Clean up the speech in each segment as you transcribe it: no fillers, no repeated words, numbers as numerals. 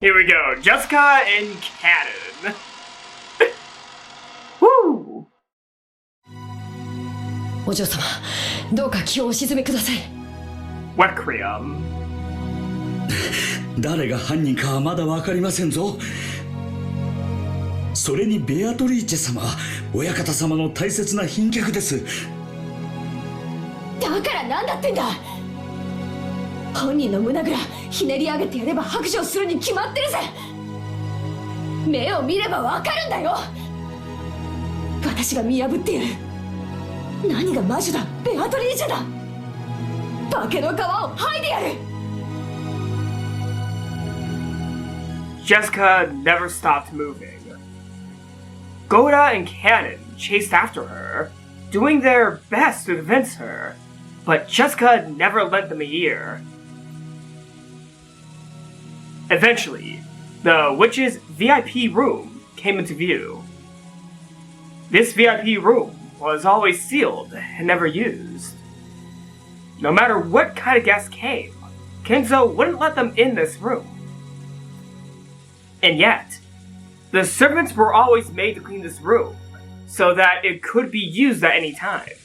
Here we go, Jessica and Kanon. Woo! お嬢様、どうか気をお静めください。Requiem. 誰が犯人かはまだ分かりませんぞ。それにベアトリーチェ様は親方様の大切な賓客です。だから何だってんだ。本人の胸ぐらひねり上げてやれば白状するに決まってるぜ。目を見れば分かるんだよ。私が見破ってやる。何が魔女だ、ベアトリーチェだ。化けの皮を剥いでやる。Jessica never stopped moving. Goda and Kanon chased after her, doing their best to convince her, but Jessica never lent them a ear. Eventually, the witch's VIP room came into view. This VIP room was always sealed and never used. No matter what kind of guest came, Kenzo wouldn't let them in this room. And yet, the servants were always made to clean this room, so that it could be used at any time.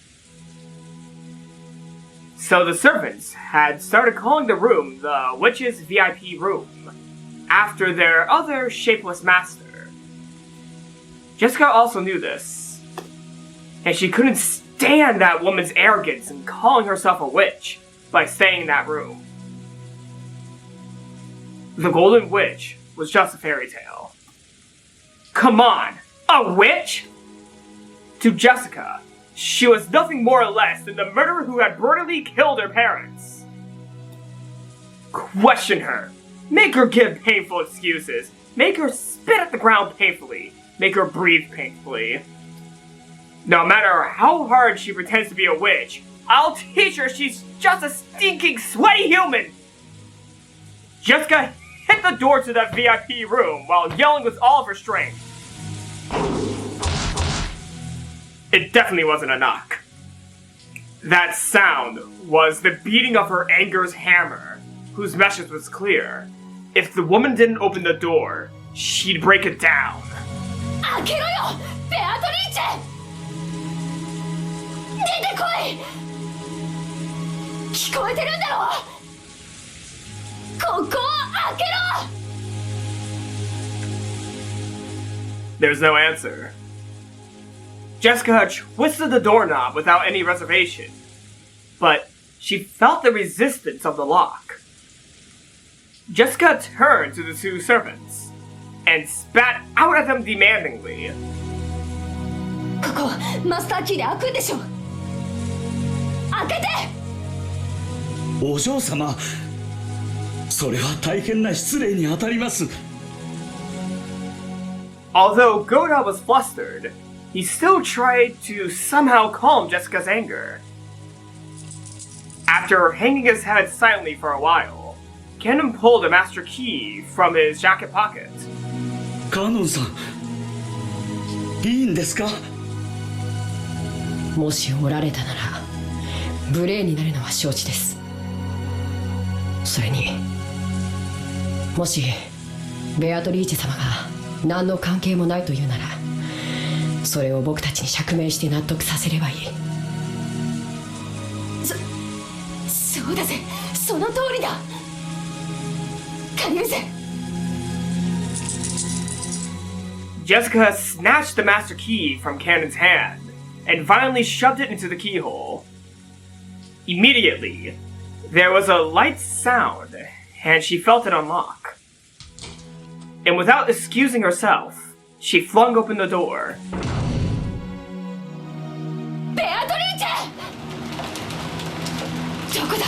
So the servants had started calling the room the Witch's VIP room, after their other shapeless master. Jessica also knew this, and she couldn't stand that woman's arrogance in calling herself a witch by staying in that room. The Golden Witch was just a fairy tale. Come on, a witch? To Jessica, she was nothing more or less than the murderer who had brutally killed her parents. Question her. Make her give painful excuses. Make her spit at the ground painfully. Make her breathe painfully. No matter how hard she pretends to be a witch, I'll teach her she's just a stinking, sweaty human! Jessica hit the door to that VIP room while yelling with all of her strength. It definitely wasn't a knock. That sound was the beating of her anger's hammer, whose message was clear. If the woman didn't open the door, she'd break it down. 開けろよ、ベアトリーチェ。出てこい。聞こえてるんだろ。ここを開けろ。There's no answer. Jessica twisted the doorknob without any reservation, but she felt the resistance of the lock. Jessica turned to the two servants and spat out at them demandingly. ここマスターキーで開くんでしょ。開けて。お嬢様、それは大変な失礼にあたります。Although Goda was flustered, he still tried to somehow calm Jessica's anger. After hanging his head silently for a while, Kanon pulled a master key from his jacket pocket. カノンさん、いいんですか？もしおられたなら無礼になるのは承知です。それにもしベアトリーチェ様が何の関係もないというなら、それを僕たちに釈明して納得させればいい。そうだぜ、その通りだ。借りるぜ。Jessica snatched the master key from Kanon's hand and violently shoved it into the keyhole. Immediately, there was a light sound, and she felt it unlock. And without excusing herself, she flung open the door. ベアトリーチェ！どこだ？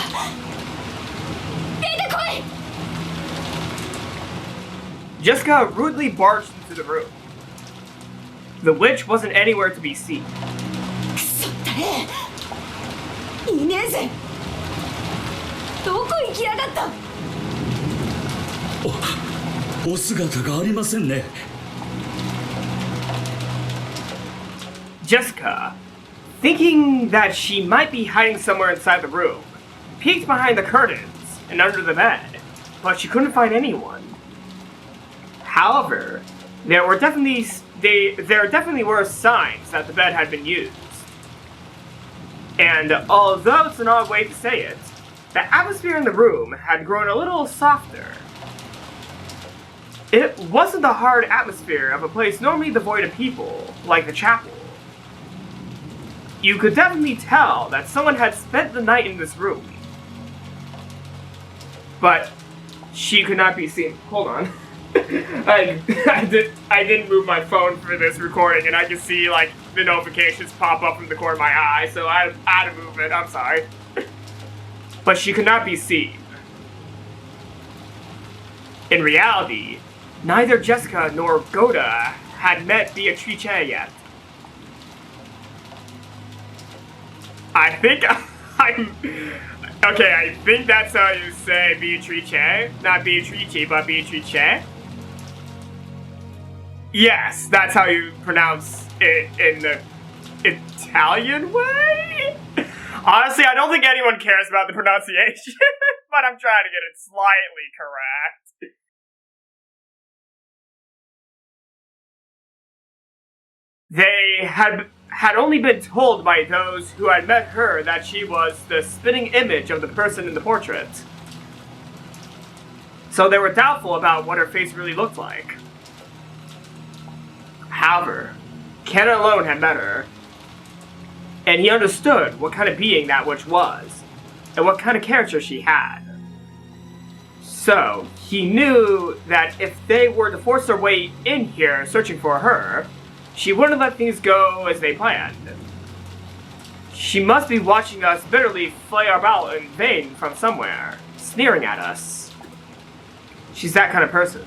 出てこい！ Jessica rudely barged into the room. The witch wasn't anywhere to be seen. くそったれ！いねえぜ！どこ行きやがった！お姿がありませんね。Jessica, thinking that she might be hiding somewhere inside the room, peeked behind the curtains and under the bed, but she couldn't find anyone. However, there definitely were signs that the bed had been used. And although it's an odd way to say it, the atmosphere in the room had grown a little softer. It wasn't the hard atmosphere of a place normally devoid of people, like the chapel. You could definitely tell that someone had spent the night in this room. But she could not be seen. Hold on. I didn't move my phone for this recording, and I can see like the notifications pop up from the corner of my eye, so I had to move it. I'm sorry. But she could not be seen. In reality, neither Jessica nor Goda had met Beatrice yet. I think I think that's how you say Beatrice. Not Beatrice, but Beatrice. Yes, that's how you pronounce it in the Italian way? Honestly, I don't think anyone cares about the pronunciation, but I'm trying to get it slightly correct. They had only been told by those who had met her that she was the spitting image of the person in the portrait. So they were doubtful about what her face really looked like. However, Kanon alone had met her, and he understood what kind of being that witch was, and what kind of character she had. So, he knew that if they were to force their way in here searching for her, she wouldn't let things go as they planned. She must be watching us bitterly flay about in vain from somewhere, sneering at us. She's that kind of person.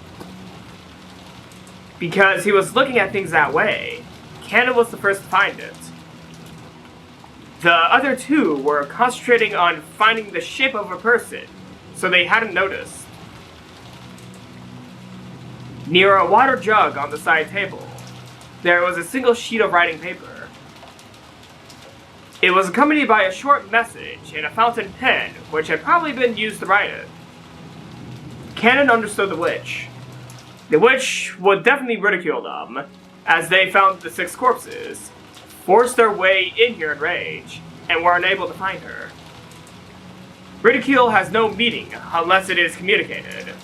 Because he was looking at things that way, Kanon was the first to find it. The other two were concentrating on finding the shape of a person, so they hadn't noticed. Near a water jug on the side table, there was a single sheet of writing paper. It was accompanied by a short message and a fountain pen, which had probably been used to write it. Kanon understood the witch. The witch would definitely ridicule them, as they found the 6 corpses, forced their way in here in rage, and were unable to find her. Ridicule has no meaning unless it is communicated.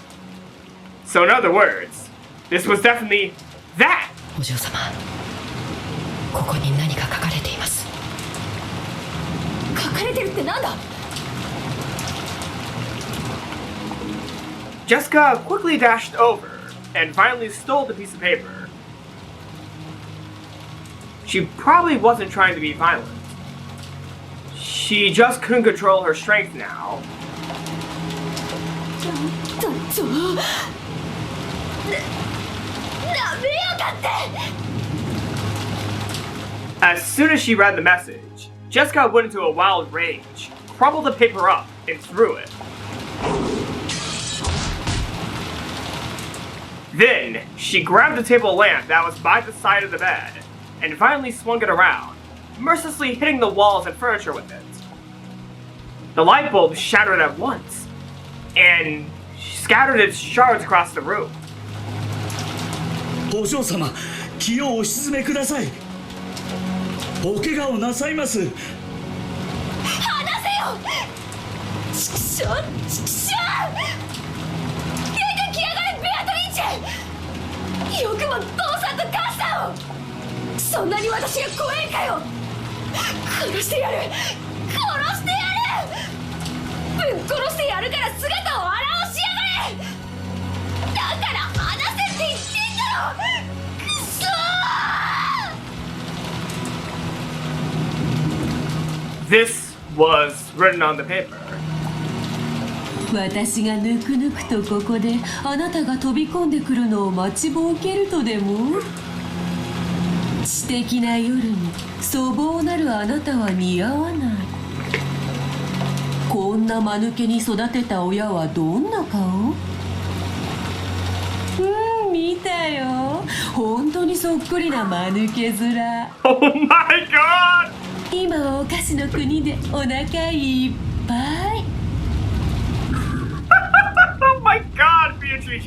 So in other words, this was definitely that! お嬢様、ここに何か書かれています。書かれてるってなんだ? Jessica quickly dashed over and finally stole the piece of paper. She probably wasn't trying to be violent. She just couldn't control her strength now. As soon as she read the message, Jessica went into a wild rage, crumpled the paper up, and threw it. Then, she grabbed a table lamp that was by the side of the bed, and violently swung it around, mercilessly hitting the walls and furniture with it. The light bulb shattered at once, and scattered its shards across the room. お嬢様、気をお鎮めください。お怪我をなさいます。離せよ！ちくしょう！ちくしょう！出てきやがれ、ベアトリーチェ！よくも父さんと母さんを！そんなに私が怖いかよ！殺してやる！殺してやる！ぶっ殺してやるから姿を現しやがれ！だから離せって言ってんだろ！くそーThis was written on the paper. 私がぬくぬくとここであなたが飛び込んでくるのを待ちぼうけるとでも？知的な夜に粗暴なるあなたは似合わない。こんな間抜けに育てた親はどんな顔？見たよ。本当にそっくりな間抜け面。Oh my god! 今はお菓子の国でお腹いっぱい。Oh my god, Beatrice!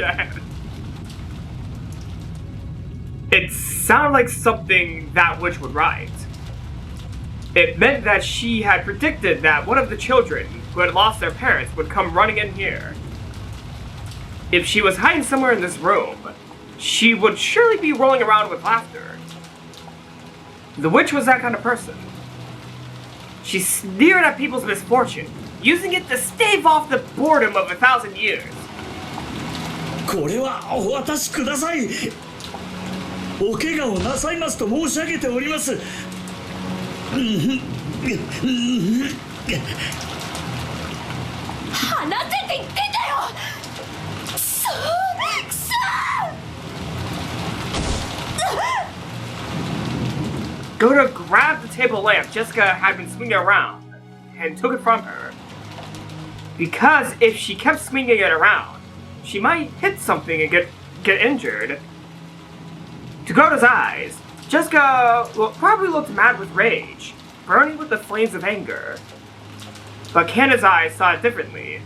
It sounded like something that witch would write. It meant that she had predicted that one of the children who had lost their parents would come running in here. If she was hiding somewhere in this room, she would surely be rolling around with laughter. The witch was that kind of person. She sneered at people's misfortune, using it to stave off the boredom of 1,000 years. これはお渡しください。お怪我をなさいますと申し上げております。放てって言ってんだよ。くそくそ。Go to grab the table lamp Jessica had been swinging around and took it from her. Because if she kept swinging it around, she might hit something and get injured. To Gota's eyes, Jessica probably looked mad with rage, burning with the flames of anger. But Kanon's eyes saw it differently.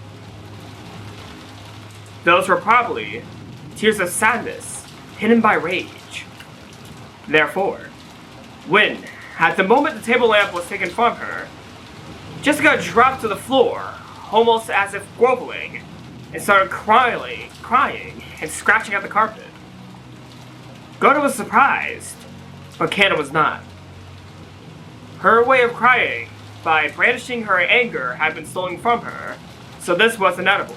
Those were probably tears of sadness, hidden by rage. Therefore, when, at the moment the table lamp was taken from her, Jessica dropped to the floor, almost as if groveling, and started crying and scratching at the carpet. Gota was surprised, but Kanon was not. Her way of crying, by brandishing her anger, had been stolen from her, so this was inedible.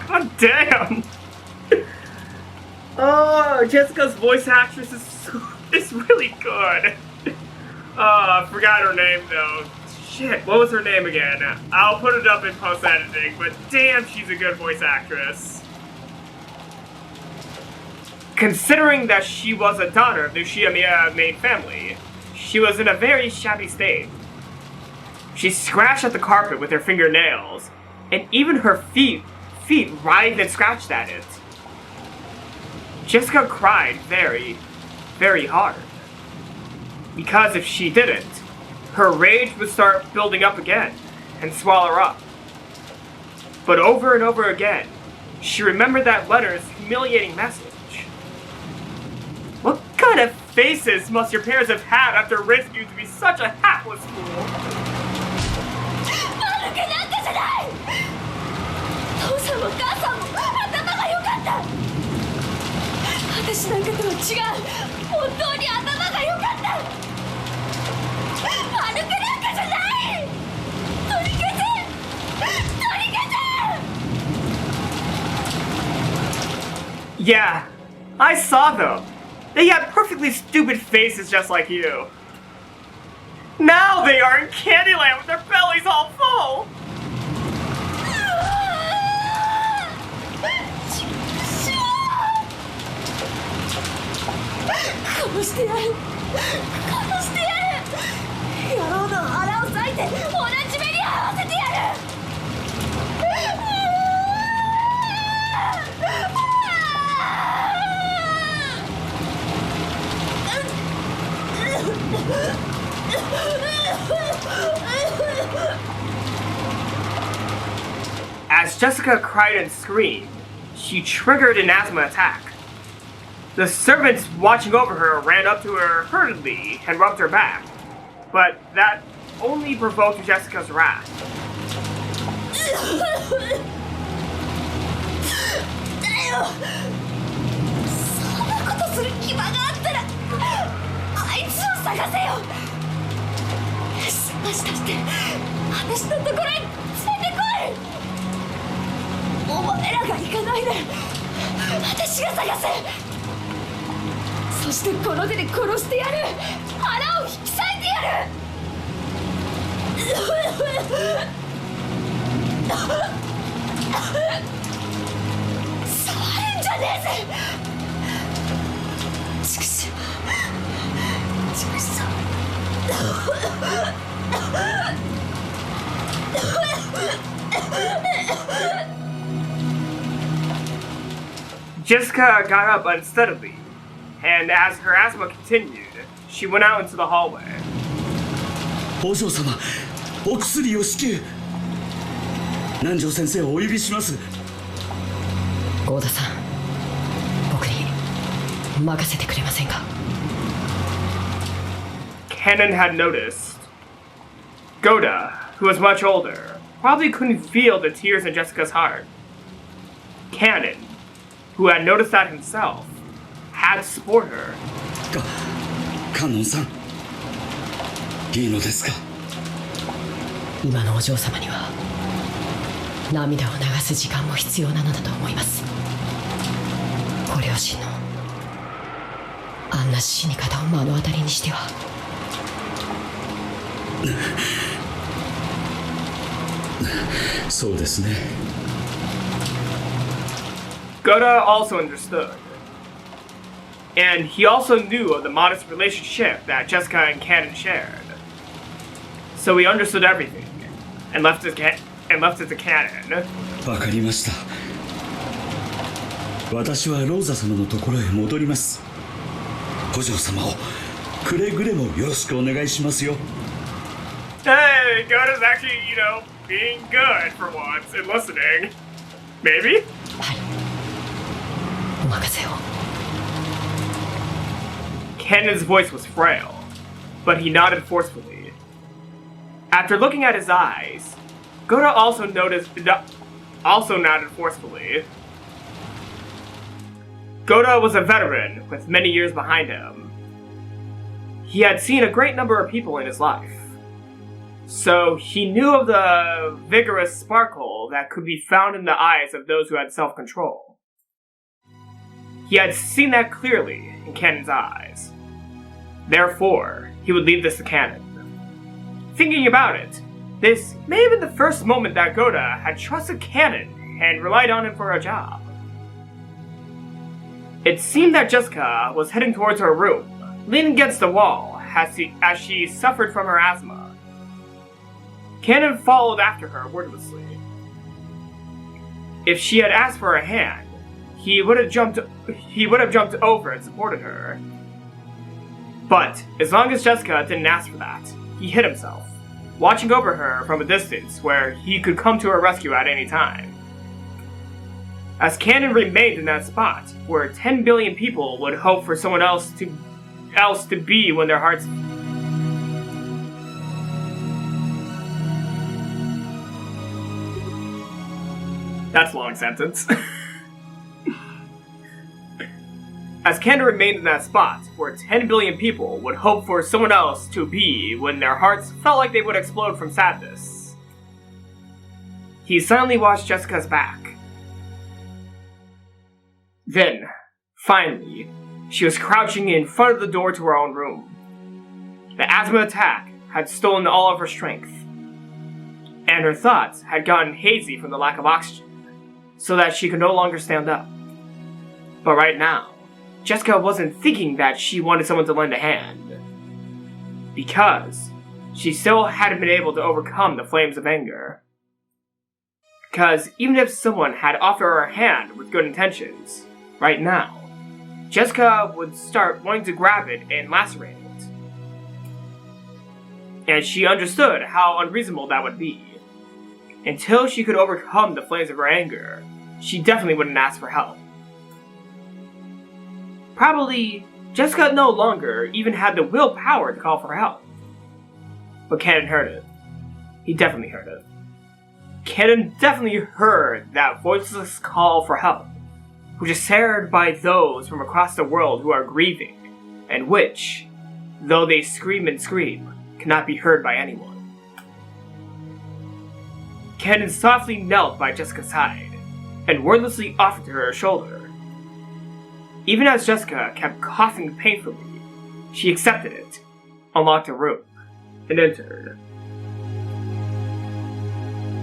God damn! Oh, Jessica's voice actress is really good. I forgot her name though. Shit, what was her name again? I'll put it up in post-editing, but damn, she's a good voice actress. Considering that she was a daughter of the Ushiyamiya main family, she was in a very shabby state. She scratched at the carpet with her fingernails, and even her feet writhed and scratched at it. Jessica cried very, very hard. Because if she didn't, her rage would start building up again and swallow her up. But over and over again, she remembered that letter's humiliating message. What kind of faces must your parents have had after raising you to be such a hapless fool? 悪くなんかじゃない。父さんも母さんも頭が良かった。私なんかとは違う。本当に頭が良かった。悪くなんかじゃない。取り消せ。取り消せ。 Yeah, I saw them. They had perfectly stupid faces just like you. Now they are in Candyland with their bellies all full. 殺してやる。殺してやる。野郎の腹を裂いて同じ目に遭わせてやる。As Jessica cried and screamed, she triggered an asthma attack. The servants watching over her ran up to her hurriedly and rubbed her back, but that only provoked Jessica's wrath. だよ。そんなことする暇があったらあいつを探せよ。探し出して私のところに連れてこい。お前らが行かないで私が探せ。そしてこの手で殺してやる。腹を引き裂いてやる。触るんじゃねえぜ。畜生畜生。Jessica got up unsteadily, and as her asthma continued, she went out into the hallway. お嬢様、お薬を至急。南條先生をお呼びします。合田さん、僕に任せてくれませんか。Kanon had noticed. Goda, who was much older, probably couldn't feel the tears in Jessica's heart. Kanon, who had noticed that himself, had to support her. カノンさん、いいのですか。今のお嬢様には涙を流す時間も必要なのだと思います。ご両親のあんな死に方を目の当たりにしては。そうですね。Goda also understood. And he also knew of the modest relationship that Jessica and Kanon shared. So he understood everything and left it to Kanon. わかりました。私はローザ様のところへ戻ります。お嬢様をくれぐれもよろしくお願いしますよ。Hey, Goda's actually, being good for once and listening. Maybe? はい、お任せを。Kanon's voice was frail, but he nodded forcefully. After looking at his eyes, Goda also nodded forcefully. Goda was a veteran with many years behind him. He had seen a great number of people in his life, so he knew of the vigorous sparkle that could be found in the eyes of those who had self-control. He had seen that clearly in Kanon's eyes. Therefore, he would leave this to Kanon. Thinking about it, this may have been the first moment that Goda had trusted Kanon and relied on him for a job. It seemed that Jessica was heading towards her room, leaning against the wall as she suffered from her asthma. Kanon followed after her wordlessly. If she had asked for a hand, he would have jumped over and supported her. But as long as Jessica didn't ask for that, he hid himself, watching over her from a distance where he could come to her rescue at any time. As Kanon remained in that spot where 10 billion people would hope for someone else to be when their hearts... That's a long sentence. As Kanon remained in that spot where 10 billion people would hope for someone else to be when their hearts felt like they would explode from sadness, he silently watched Jessica's back. Then, finally, she was crouching in front of the door to her own room. The asthma attack had stolen all of her strength, and her thoughts had gotten hazy from the lack of oxygen, so that she could no longer stand up. But right now, Jessica wasn't thinking that she wanted someone to lend a hand, because she still hadn't been able to overcome the flames of anger. Because even if someone had offered her a hand with good intentions, right now, Jessica would start wanting to grab it and lacerate it. And she understood how unreasonable that would be. Until she could overcome the flames of her anger, she definitely wouldn't ask for help. Probably, Jessica no longer even had the willpower to call for help. But Kanon heard it. He definitely heard it. Kanon definitely heard that voiceless call for help, which is shared by those from across the world who are grieving, and which, though they scream and scream, cannot be heard by anyone. Kanon softly knelt by Jessica's side, and wordlessly offered her a shoulder. Even as Jessica kept coughing painfully, she accepted it, unlocked a room, and entered.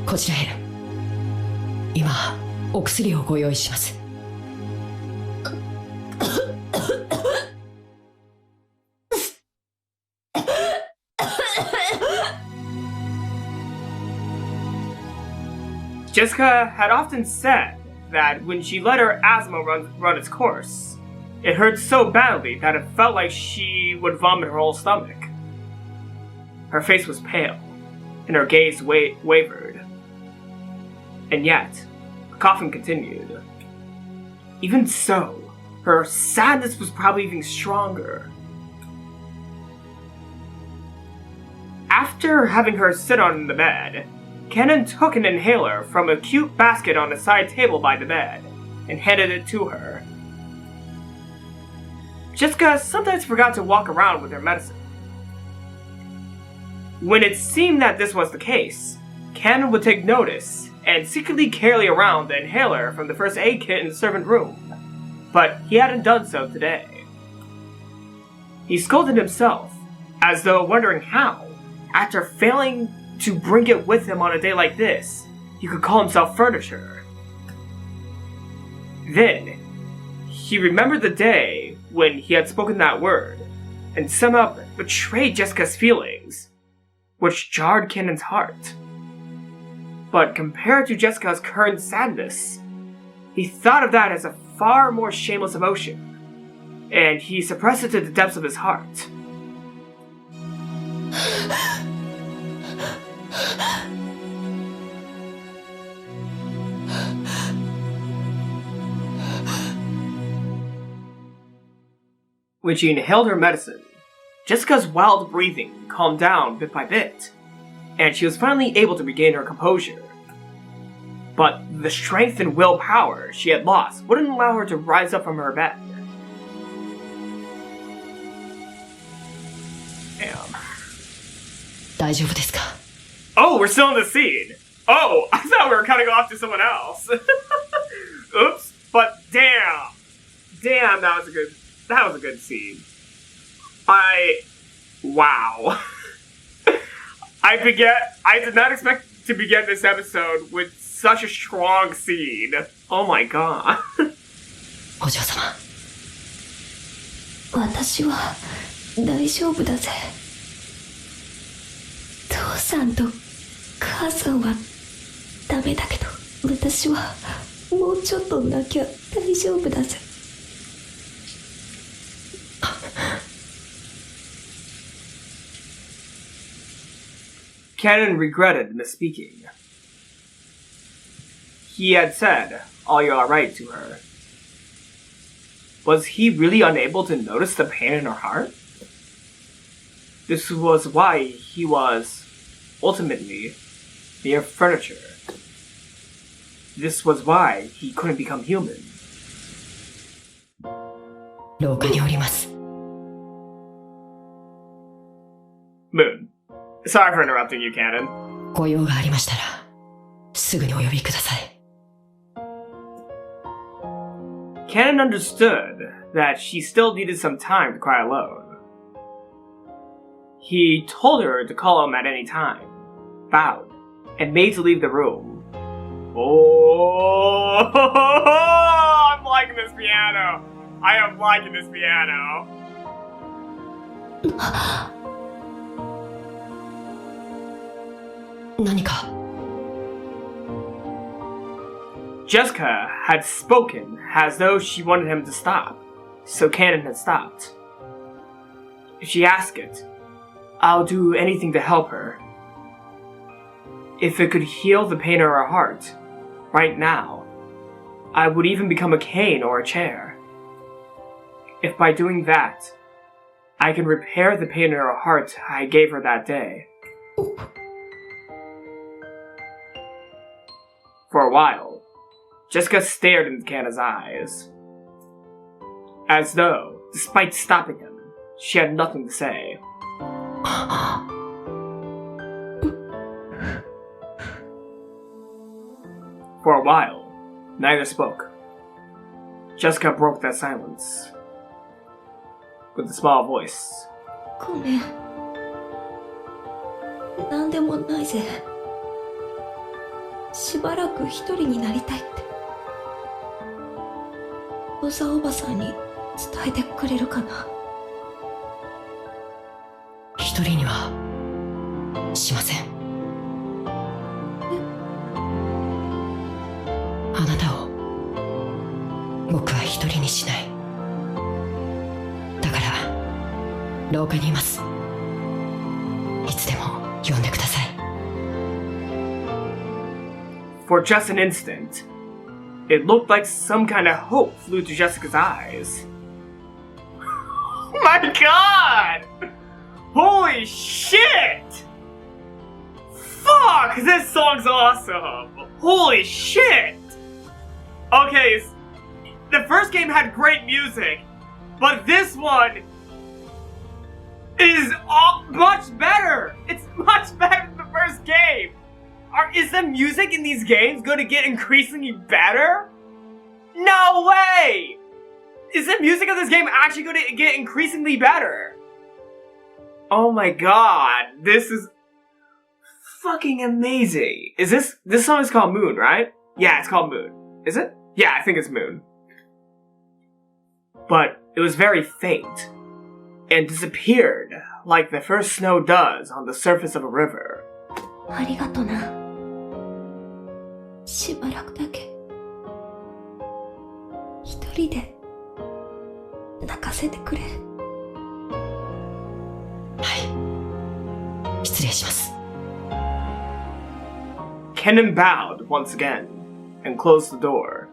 こちらへ。今、お薬をご用意します。Jessica had often said that when she let her asthma run its course, it hurt so badly that it felt like she would vomit her whole stomach. Her face was pale, and her gaze wavered. And yet, the coughing continued. Even so, her sadness was probably even stronger. After having her sit on the bed, Kanon took an inhaler from a cute basket on the side table by the bed and handed it to her. Jessica sometimes forgot to walk around with her medicine. When it seemed that this was the case, Kanon would take notice and secretly carry around the inhaler from the first aid kit in the servant room, but he hadn't done so today. He scolded himself, as though wondering how, after failing to bring it with him on a day like this, he could call himself furniture. Then, he remembered the day when he had spoken that word, and somehow betrayed Jessica's feelings, which jarred Kanon's heart. But compared to Jessica's current sadness, he thought of that as a far more shameless emotion, and he suppressed it to the depths of his heart. When she inhaled her medicine, Jessica's wild breathing calmed down bit by bit, and she was finally able to regain her composure. But the strength and willpower she had lost wouldn't allow her to rise up from her bed. Damn. 大丈夫ですか? Oh, we're still in the scene! Oh, I thought we were cutting off to someone else. Oops, but damn! Damn, that was a good scene. Wow. I did not expect to begin this episode with such a strong scene. Oh my god. お嬢様、私は大丈夫だぜ。父さんと母さんはダメだけど、私はもうちょっとなきゃ大丈夫だぜ。Kanon regretted misspeaking. He had said, "Are you alright?" to her. Was he really unable to notice the pain in her heart? This was why he was, ultimately, mere furniture. This was why he couldn't become human. 廊下におります。 Moon. Sorry for interrupting you, Kanon. ご用がありましたら、すぐにお呼びください。Kanon understood that she still needed some time to cry alone. He told her to call him at any time, bowed, and made to leave the room. Oh, I'm liking this piano. I am liking this piano. Jessica had spoken as though she wanted him to stop, so Kanon had stopped. If she asked it, I'll do anything to help her. If it could heal the pain in her heart, right now, I would even become a cane or a chair. If by doing that, I can repair the pain in her heart I gave her that day. For a while, Jessica stared into Kanon's eyes, as though, despite stopping him, she had nothing to say. For a while, neither spoke. Jessica broke that silence with a small voice. ごめん。なんでもないぜ。しばらく一人になりたいって。おさおばさんに伝えてくれるかな。一人にはしません。あなたを僕は一人にしない。だから廊下にいます。いつでも呼んでください。 For just an instant, it looked like some kind of hope flew to Jessica's eyes. Oh my god! Holy shit! Fuck! This song's awesome! Holy shit! Okay, the first game had great music, but this one is much better! It's much better than the first game! Is the music in these games going to get increasingly better? No way! Is the music of this game actually going to get increasingly better? Oh my god, this is fucking amazing. Is this song is called Moon, right? Yeah, it's called Moon. Is it? Yeah, I think it's Moon. But it was very faint and disappeared like the first snow does on the surface of a river. ありがとな。しばらくだけ一人で泣かせてくれ。はい、失礼します。 Kanon bowed once again and closed the door.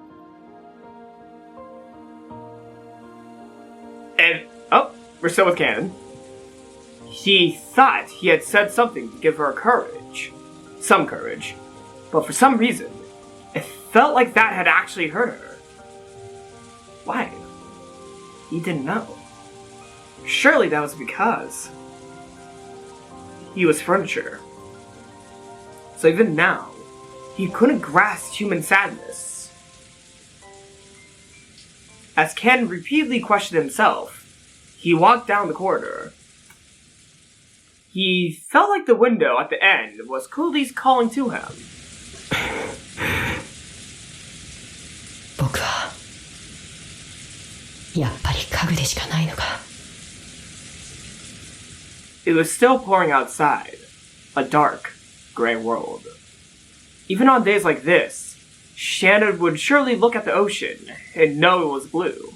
And oh, we're still with Kanon. He thought he had said something to give her courage, some courage, but for some reason, it felt like that had actually hurt her. Why? He didn't know. Surely that was because he was furniture. So even now, he couldn't grasp human sadness. As Ken repeatedly questioned himself, he walked down the corridor. He felt like the window at the end was coolly calling to him. 僕はやっぱり家具でしかないのか。 It was still pouring outside, a dark, gray world. Even on days like this, Shannon would surely look at the ocean and know it was blue.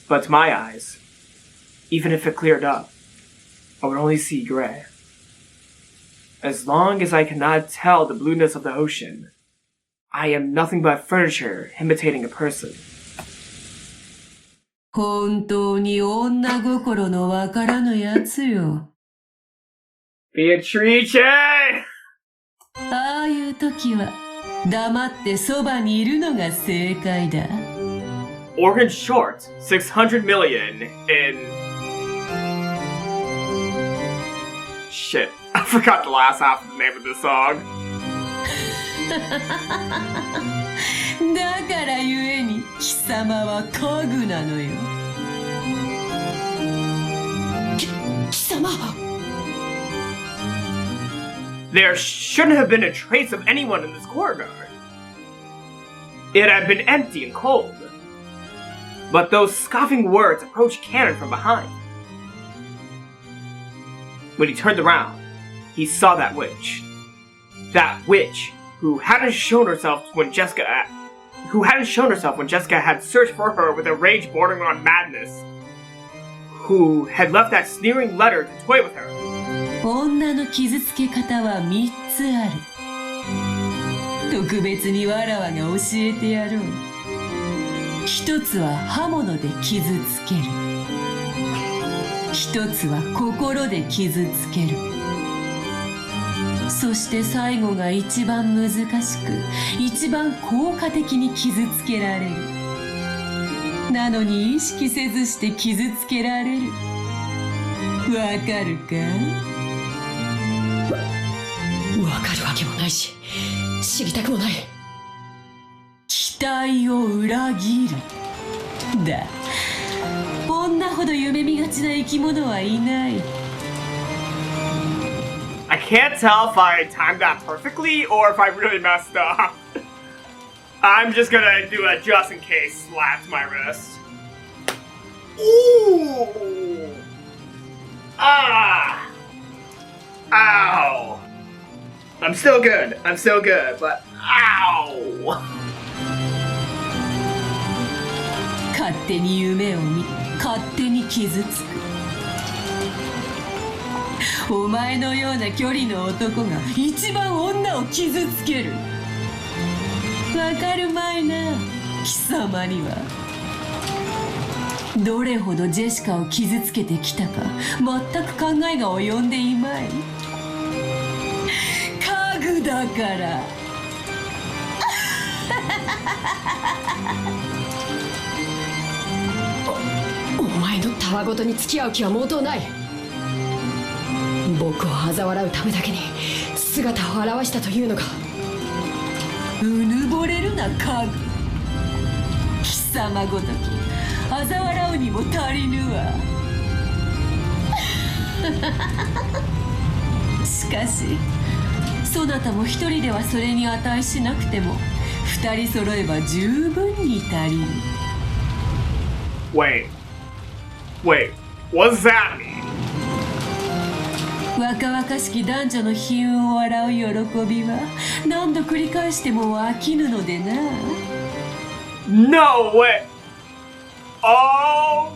But to my eyes, even if it cleared up, I would only see gray. As long as I cannot tell the blueness of the ocean, I am nothing but furniture imitating a person. 本当に女心のわからぬやつよ。 Beatrice! ああいう時は黙ってそばにいるのが正解だ。 Organ short 600 million in... Shit, I forgot the last half of the name of this song. だからゆえに貴様は家具なのよ。貴様。 There shouldn't have been a trace of anyone in this corridor. It had been empty and cold. But those scoffing words approached Kanon from behind. When he turned around, he saw that witch. That witch who hadn't shown herself when Jessica had searched for her with a rage bordering on madness. Who had left that sneering letter to toy with her. 女の傷つけ方は3つある。特別にわらわが教えてやろう。一つは刃物で傷つける。一つは心で傷つける。そして最後が一番難しく、一番効果的に傷つけられる。なのに意識せずして傷つけられる。わかるか？わかるわけもないし、知りたくもない。期待を裏切る。だ。女ほど夢見がちな生き物はいない。I can't tell if I timed that perfectly or if I really messed up. I'm just gonna do a just in case slap to my wrist. Ooh! Ah! Ow! I'm still good, but ow! 勝手に夢を見、勝手に傷つく。お前のような距離の男が一番女を傷つける。わかるまいな、貴様には。どれほどジェシカを傷つけてきたか全く考えが及んでいまい。家具だから。お前のたわごとに付き合う気は毛頭ない。僕を嘲笑うためだけに姿を現したというのか。うぬぼれるな家具。貴様ごとき嘲笑うにも足りぬわ。しかしそなたも一人ではそれに値しなくても二人揃えば十分に足りる。 Wait, what does that mean? 若々しき男女の悲運を笑う喜びは何度繰り返しても飽きぬのでな。 No way! Oh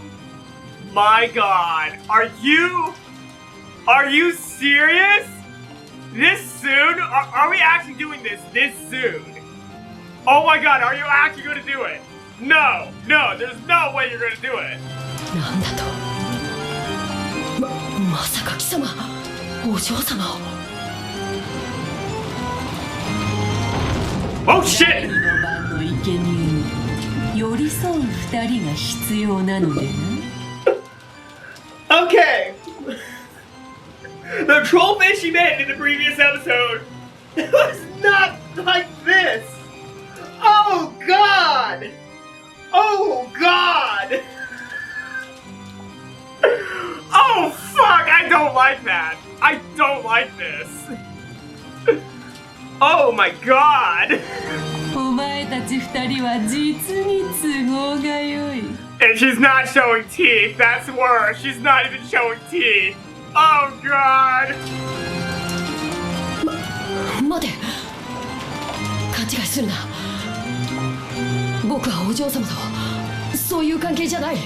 my god, are you serious? This soon? Are we actually doing this soon? Oh my god, are you actually gonna do it? No, there's no way you're gonna do it. なんだと。まさか貴様、お嬢様を。Oh shit! 第二の番の生贄に寄り添う二人が必要なのでな。Okay. The trollfish she made in the previous episode was not like this. Oh god! Oh god! Oh fuck! I don't like that. I don't like this. Oh my god! お前たち二人は実に都合が良い。 And she's not showing teeth. That's worse. She's not even showing teeth. Oh god! 待て、勘違いするな。僕はお嬢様とそういう関係じゃない。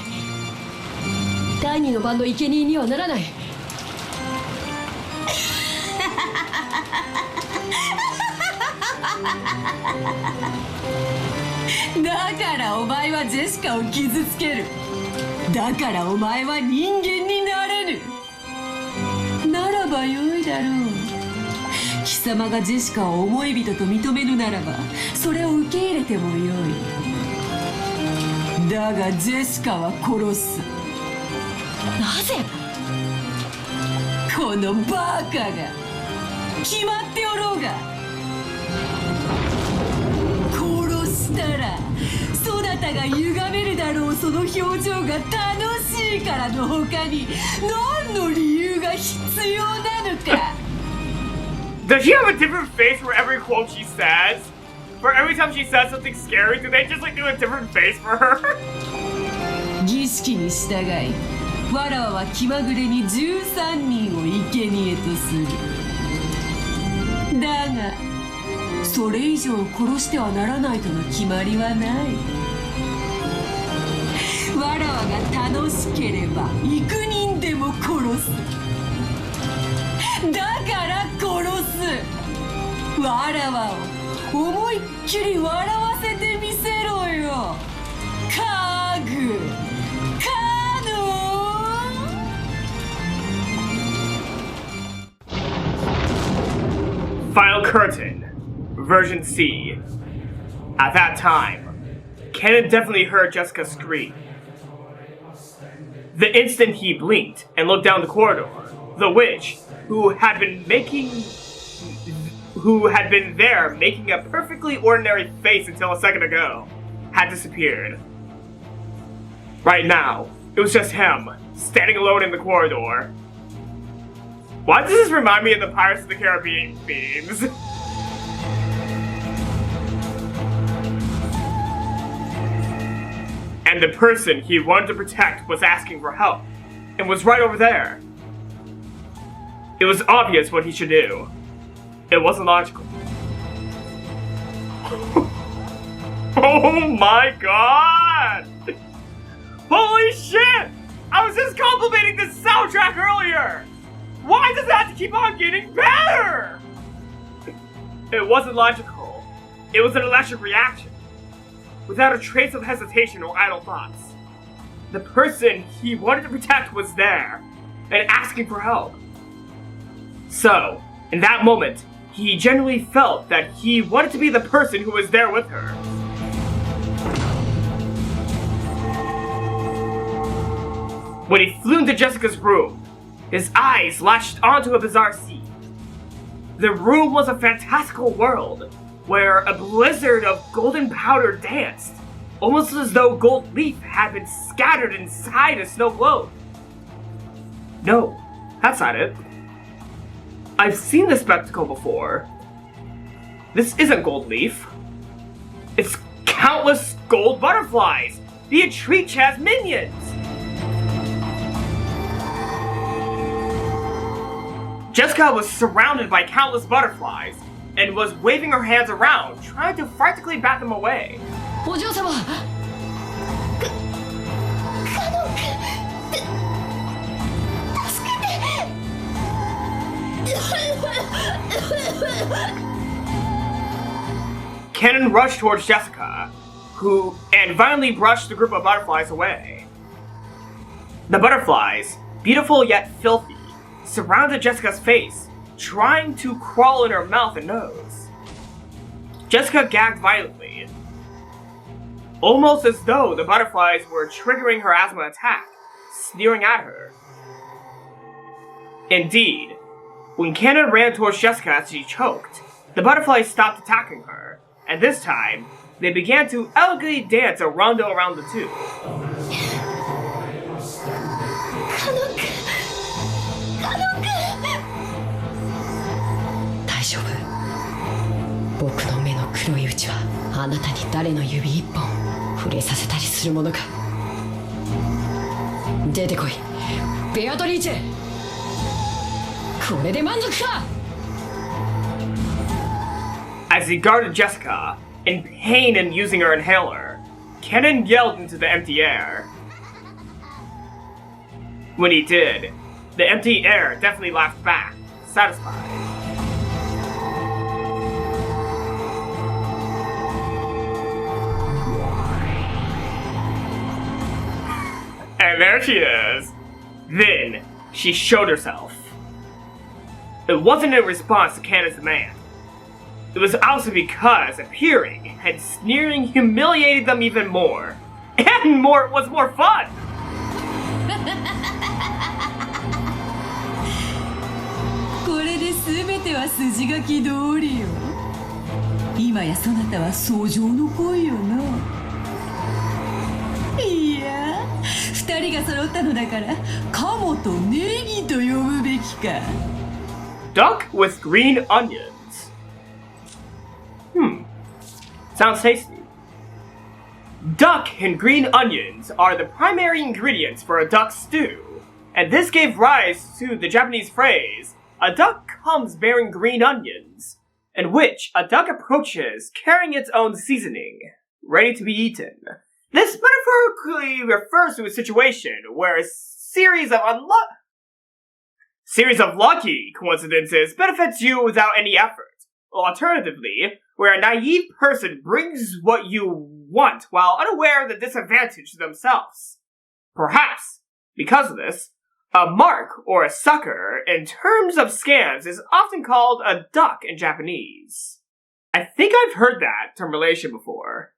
第二の番の生贄にはならない。だからお前はジェシカを傷つける。だからお前は人間になれぬ。ならばよいだろう。貴様がジェシカを思い人と認めるならばそれを受け入れてもよい。だがジェシカは殺す。なぜ？このバカが決まっておろうが。殺したらそなたが歪めるだろう。その表情が楽しいからの他に何の理由が必要なのか。Does she have a different face for every quote she says? For every time she says something scary, do they just like do a different face for her? 儀式に従いわらわは気まぐれに13人を生贄とする。だがそれ以上殺してはならないとの決まりはない。わらわが楽しければ幾人でも殺す。だから殺す。わらわを思いっきり笑わせてみせろよ。カノン。Final curtain. Version C. At that time, Kanon definitely heard Jessica scream. The instant he blinked and looked down the corridor, the witch, who had been there making a perfectly ordinary face until a second ago, had disappeared. Right now, it was just him, standing alone in the corridor. Why does this remind me of the Pirates of the Caribbean themes? And the person he wanted to protect was asking for help, and was right over there. It was obvious what he should do. It wasn't logical. Oh my god! Holy shit! I was just complimenting the soundtrack earlier! Why does it have to keep on getting better? It wasn't logical. It was an electric reaction. Without a trace of hesitation or idle thoughts. The person he wanted to protect was there, and asking for help. So, in that moment, he genuinely felt that he wanted to be the person who was there with her. When he flew into Jessica's room, his eyes latched onto a bizarre scene. The room was a fantastical world, where a blizzard of golden powder danced, almost as though gold leaf had been scattered inside a snow globe. No, that's not it. I've seen this spectacle before. This isn't gold leaf. It's countless gold butterflies! Beatrice has minions! Jessica was surrounded by countless butterflies and was waving her hands around, trying to frantically bat them away. お嬢様カノン助けて Kanon rushed towards Jessica, and violently brushed the group of butterflies away. The butterflies, beautiful yet filthy, surrounded Jessica's face, trying to crawl in her mouth and nose. Jessica gagged violently, almost as though the butterflies were triggering her asthma attack, sneering at her. Indeed, when Kanon ran towards Jessica as she choked, the butterflies stopped attacking her, and this time, they began to elegantly dance a rondo around the two. カノン君カノン君大丈夫僕の目の黒いうちはあなたに誰の指一本触れさせたりするものか出てこいベアトリーチェこれで満足か As he guarded Jessica, in pain and using her inhaler, Kanon yelled into the empty air. When he did, the empty air definitely laughed back, satisfied. And there she is. Then, she showed herself. It wasn't in response to Kanon's demand. It was also because appearing and sneering humiliated them even more. And was more fun! これで全ては筋書き通りよ。今やそなたは訴状の恋よな。いや、二人が揃ったのだから鴨とネギと呼ぶべきか。Duck with green onions. Sounds tasty. Duck and green onions are the primary ingredients for a duck stew, and this gave rise to the Japanese phrase, a duck comes bearing green onions, in which a duck approaches carrying its own seasoning, ready to be eaten. This metaphorically refers to a situation where a series of lucky coincidences benefits you without any effort. Alternatively, where a naive person brings what you want while unaware of the disadvantage to themselves. Perhaps, because of this, a mark or a sucker in terms of scams is often called a duck in Japanese. I think I've heard that termination before.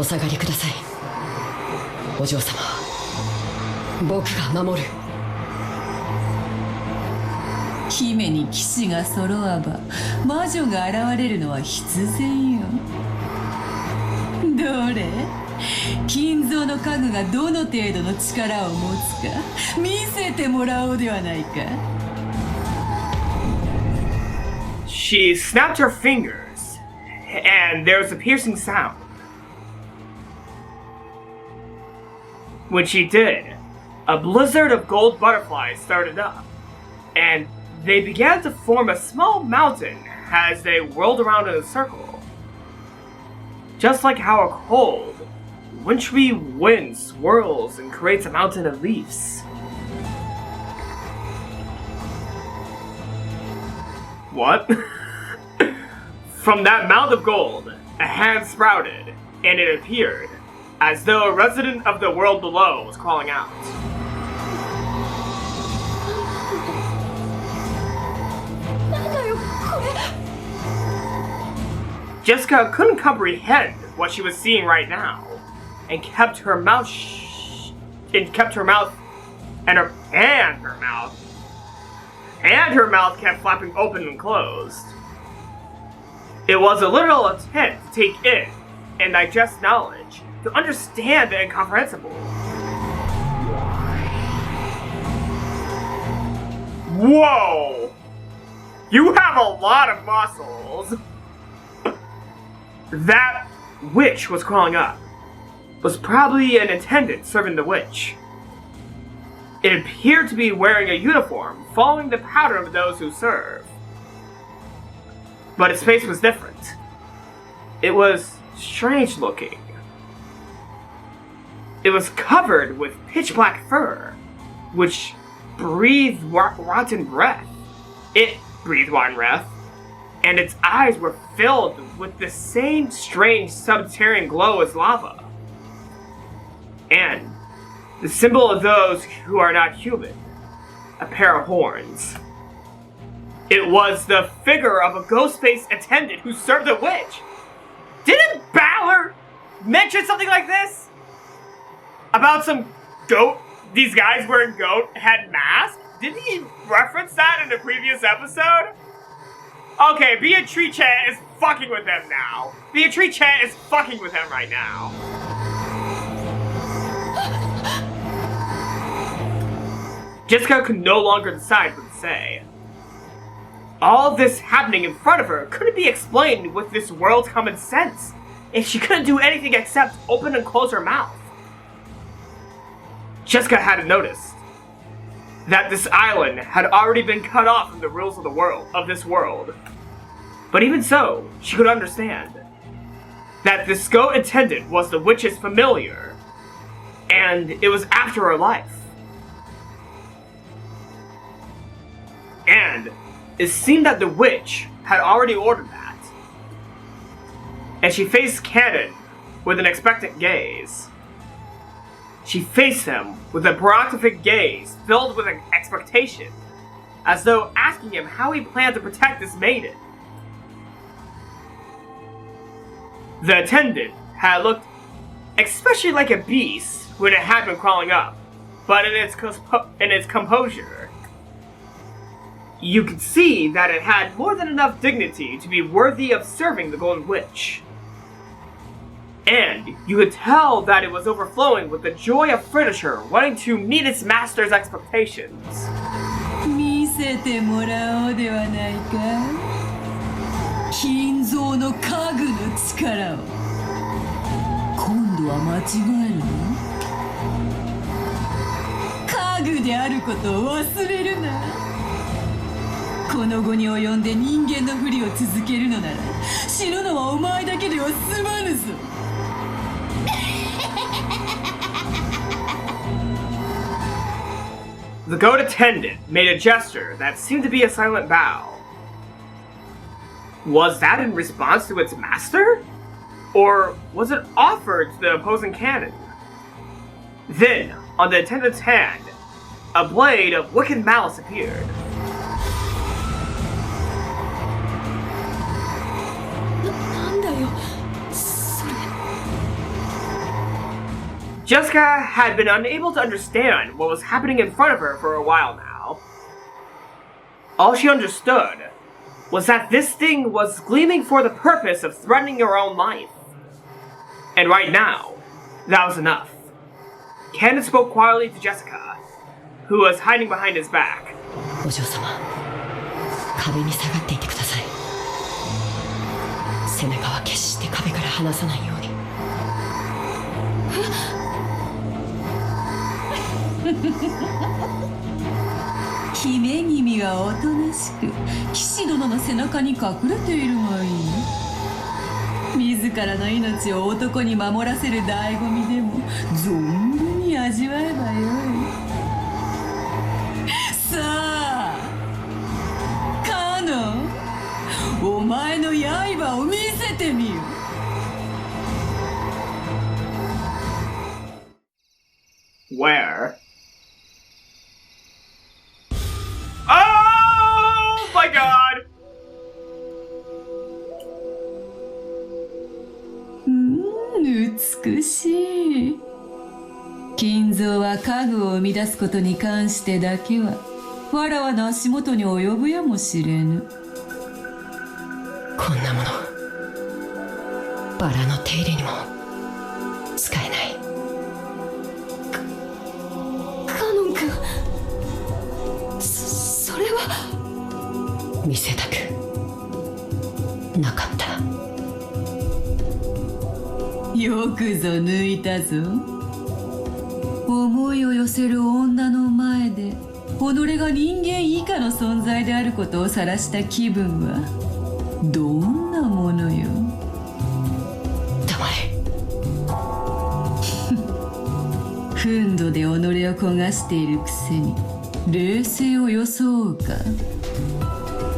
お下がりくださいお嬢様僕が守る姫に騎士が揃わば魔女が現れるのは必然よ。どれ金蔵の家具がどの程度の力を持つか見せてもらおうではないか。 She snapped her fingers, and there was a piercing sound. When she did, a blizzard of gold butterflies started up, and they began to form a small mountain as they whirled around in a circle. Just like how a cold, wintry wind swirls and creates a mountain of leaves. What? From that mound of gold, a hand sprouted, and it appeared as though a resident of the world below was calling out. Jessica couldn't comprehend what she was seeing right now, and kept her mouth kept flapping open and closed. It was a literal attempt to take in and digest knowledge, to understand the incomprehensible. Whoa! You have a lot of muscles! That witch was crawling up was probably an attendant serving the witch. It appeared to be wearing a uniform, following the pattern of those who serve. But its face was different. It was strange looking. It was covered with pitch black fur, which breathed rotten breath. It breathed rotten breath, and its eyes were filled with the same strange subterranean glow as lava. And the symbol of those who are not human, a pair of horns. It was the figure of a ghost-faced attendant who served the witch. Didn't Balor mention something like this? About some goat, these guys wearing goat head masks? Didn't he reference that in a previous episode? Okay, Beatrice is fucking with him now. Beatrice is fucking with him right now. Jessica could no longer decide what to say. All this happening in front of her couldn't be explained with this world's common sense, and she couldn't do anything except open and close her mouth. Jessica had noticed that this island had already been cut off from the rules of this world. But even so, she could understand that this goat attendant was the witch's familiar, and it was after her life. And it seemed that the witch had already ordered that. And she faced Kanon with an expectant gaze. She faced him with a beatific gaze filled with an expectation, as though asking him how he planned to protect this maiden. The attendant had looked especially like a beast when it had been crawling up, but in its composure, you could see that it had more than enough dignity to be worthy of serving the Golden Witch. And you could tell that it was overflowing with the joy of furniture wanting to meet its master's expectations. 見せてもらおうではないか。金蔵の家具の力を。今度は間違えるの？家具であることを忘れるな。この後に及んで人間のふりを続けるのなら、死ぬのはお前だけでは済まぬぞ。The goat attendant made a gesture that seemed to be a silent bow. Was that in response to its master? Or was it offered to the opposing Kanon? Then, on the attendant's hand, a blade of wicked malice appeared. Jessica had been unable to understand what was happening in front of her for a while now. All she understood was that this thing was gleaming for the purpose of threatening her own life. And right now, that was enough. Kanon spoke quietly to Jessica, who was hiding behind his back. お嬢様、壁に下がっていてください。背中は決して壁から離さないように。姫君はおとなしく騎士殿の背中に隠れているがいい。自らの命を男に守らせる醍醐味でも存分に味わえばよい。さあカノン、お前の刃を見せてみよ。Where? Oh my god! 美しい。金蔵は家具を生み出すことに関してだけはわらわの足元に及ぶやもしれぬ。こんなものバラの手入れにも使えない。カノン君、それは見せたくなかった。よくぞ抜いたぞ。思いを寄せる女の前で己が人間以下の存在であることを晒した気分はどんなものよ。黙れ。憤怒で己を焦がしているくせに冷静を装うか。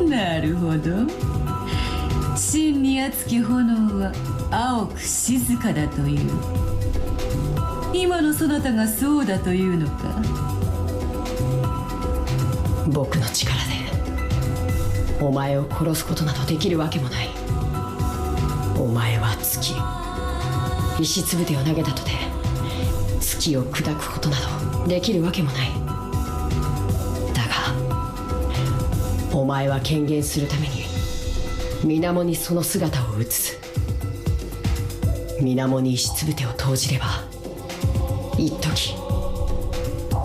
なるほど。真に熱き炎は青く静かだという。今のそなたがそうだというのか。僕の力でお前を殺すことなどできるわけもない。お前は月、石つぶてを投げたとて月を砕くことなどできるわけもない。だがお前は権限するために水面にその姿を映す。水面に石つぶてを投じれば一時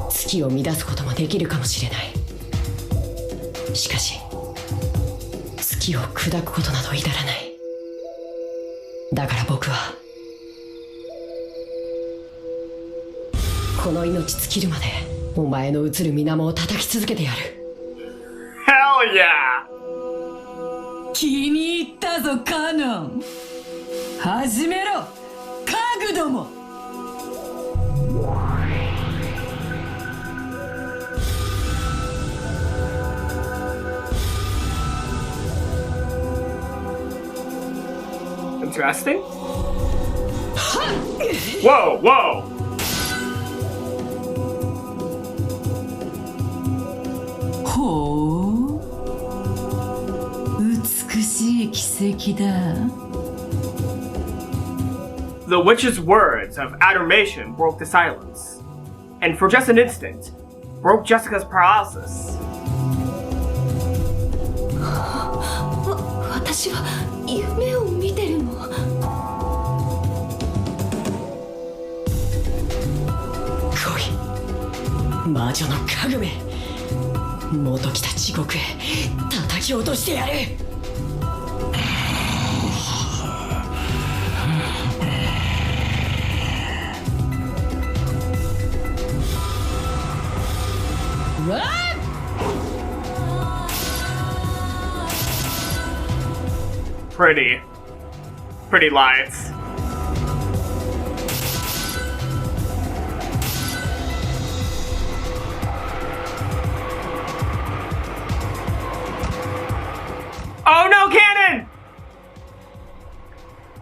月を乱すこともできるかもしれない。しかし月を砕くことなど至らない。だから僕はこの命尽きるまでお前の映る水面を叩き続けてやる。 Hell yeah! 気に入ったぞカノン。始めろ家具ども。Interesting. Whoa, whoa! ほう、美しい奇跡だ。The witch's words of adoration broke the silence, and for just an instant, broke Jessica's paralysis. 私は夢を見てるの？来い、魔女の家具め。元来た地獄へ叩き落としてやる。Pretty lights. Oh no, Kanon!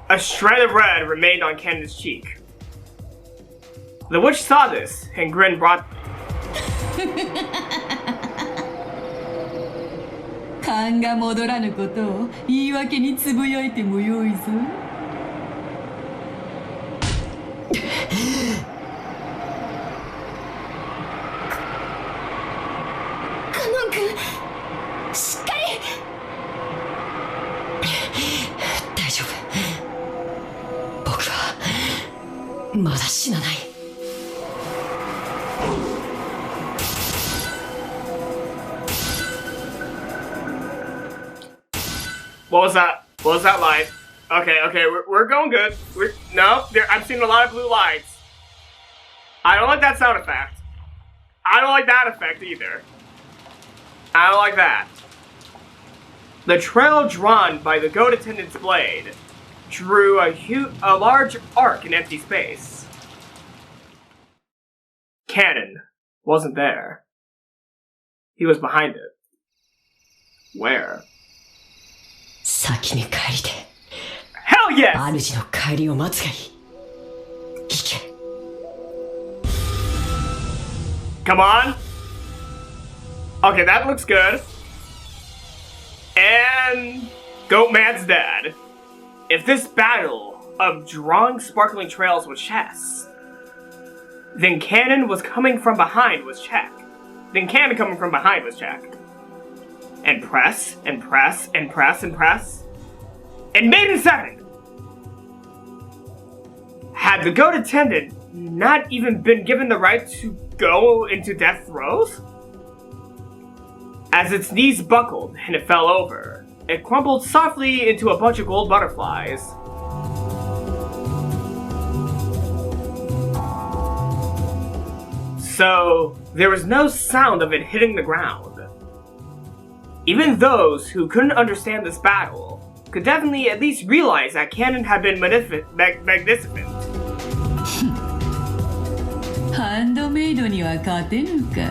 A shred of red remained on Kanon's cheek. The witch saw this and grinned broad. 勘が戻らぬことを言い訳につぶやいてもよいぞ。カノン君、しっかり。大丈夫、僕はまだ死なない。What was that? What was that light? Okay, we're going good. I'm seeing a lot of blue lights. I don't like that sound effect. I don't like that effect either. I don't like that. The trail drawn by the goat attendant's blade drew a large arc in empty space. Kanon wasn't there. He was behind it. Where? 先に帰りて Hell yes! 主の帰りを待つがいい。行け。 Come on. Okay, that looks good. And Goatman's dead. If this battle of drawing sparkling trails was chess, then Kanon coming from behind was check. And press, and press, and press, and press. And Maiden 7! Had the goat attendant not even been given the right to go into death throes? As its knees buckled and it fell over, it crumbled softly into a bunch of gold butterflies. So, there was no sound of it hitting the ground. Even those who couldn't understand this battle could definitely at least realize that Kanon had been magnificent. ハンドメイドには勝てぬか。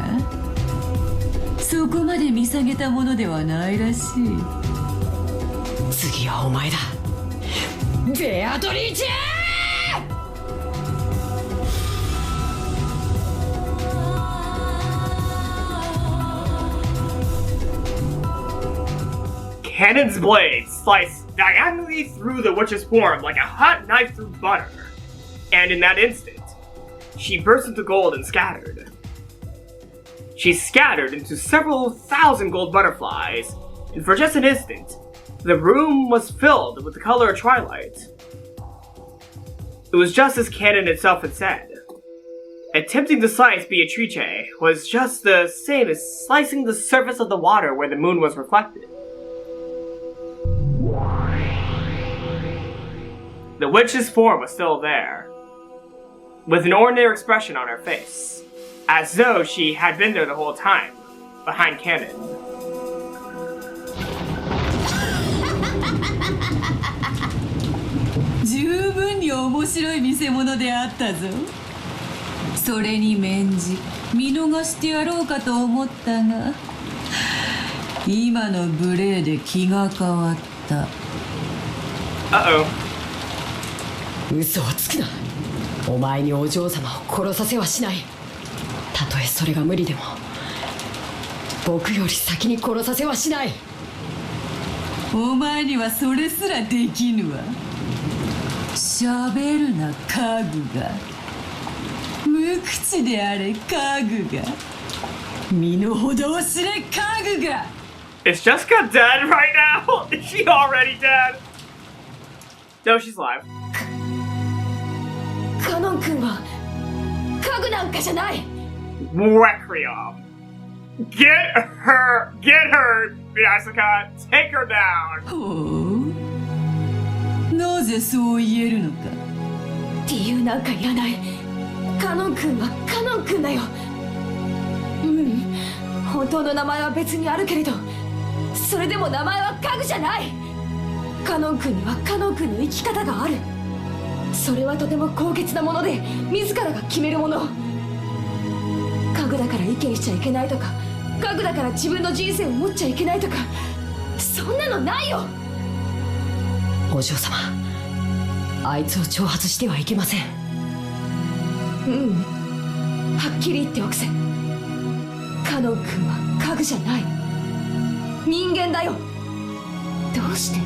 そこまで見下げたものではないらしい。次はお前だ。ベアトリーチェKanon's blade sliced diagonally through the witch's form like a hot knife through butter. And in that instant, she burst into gold and scattered. She scattered into several thousand gold butterflies, and for just an instant, the room was filled with the color of Twilight. It was just as Kanon itself had said. Attempting to slice Beatrice was just the same as slicing the surface of the water where the moon was reflected. The witch's form was still there, with an ordinary expression on her face, as though she had been there the whole time, behind Kanon. 十分に面白い見せ物であったぞ。それに免じ見逃してやろうかと思ったが、今の無礼で気が変わった。Uh-oh. 嘘をつくな。お前にお嬢様を殺させはしない。たとえそれが無理でも僕より先に殺させはしない。お前にはそれすらできぬわ。喋るな家具が。無口であれ家具が。身の程を知れ家具が。 Is Jessica dead right now? Is she already dead? No, she's alive. カノン君は家具なんかじゃない。 Requiem. Get her, Jessica. Take her down. ほう。なぜそう言えるのか。理由なんかいらない。カノン君はカノン君だよ。本当の名前は別にあるけれど、それでも名前は家具じゃない。カノン君にはカノン君の生き方がある。それはとても高潔なもので、自らが決めるもの。家具だから意見しちゃいけないとか、家具だから自分の人生を持っちゃいけないとか、そんなのないよ。お嬢様、あいつを挑発してはいけません。はっきり言っておくぜ。カノン君は家具じゃない。人間だよ。どうして？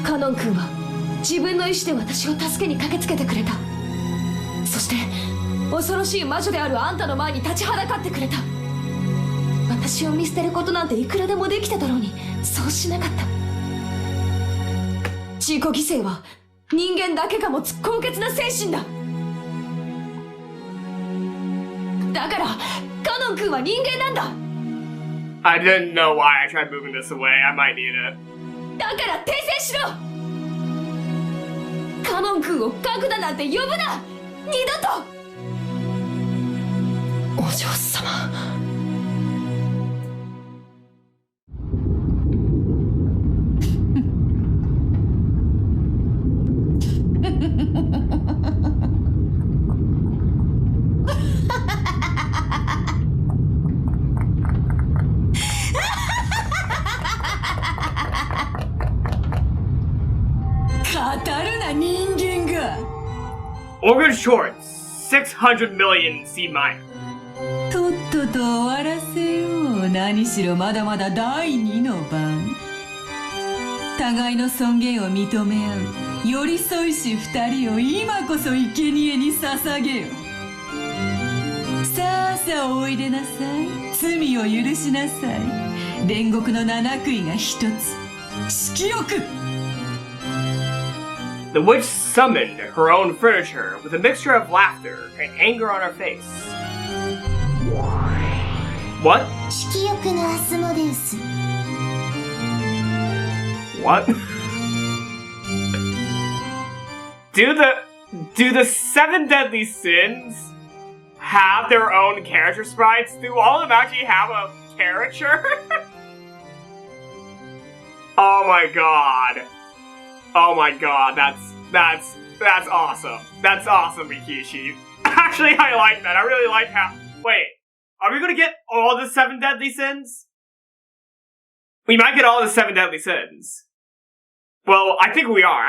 カノン君は自分の意志で私を助けに駆けつけてくれた。そして恐ろしい魔女であるあんたの前に立ちはだかってくれた。私を見捨てることなんていくらでもできただろうに、そうしなかった。自己犠牲は人間だけが持つ高潔な精神だ。だからカノン君は人間なんだ。 I didn't know why I tried moving this away. I might need it. だから訂正しろ。カノン君を家具だなんて呼ぶな。二度と。お嬢様。語るな人間が。 Or in short, 600 million C minor. とっとと終わらせよう。何しろまだまだ第二の番。互いの尊厳を認め合う寄り添いし二人を今こそ生贄に捧げよ。さあさあおいでなさい。罪を許しなさい。煉獄の七杭が一つ。色欲。 The witch summoned her own furniture with a mixture of laughter and anger on her face. What? 色欲のアスモデウス。 What? Do the seven deadly sins have their own character sprites? Do all of them actually have a character? Oh my god. Oh my god, that's awesome. That's awesome, Rikishi. Actually, I like that. I really like how... Wait, are we gonna get all the 7 deadly sins? We might get all the 7 deadly sins. Well, I think we are.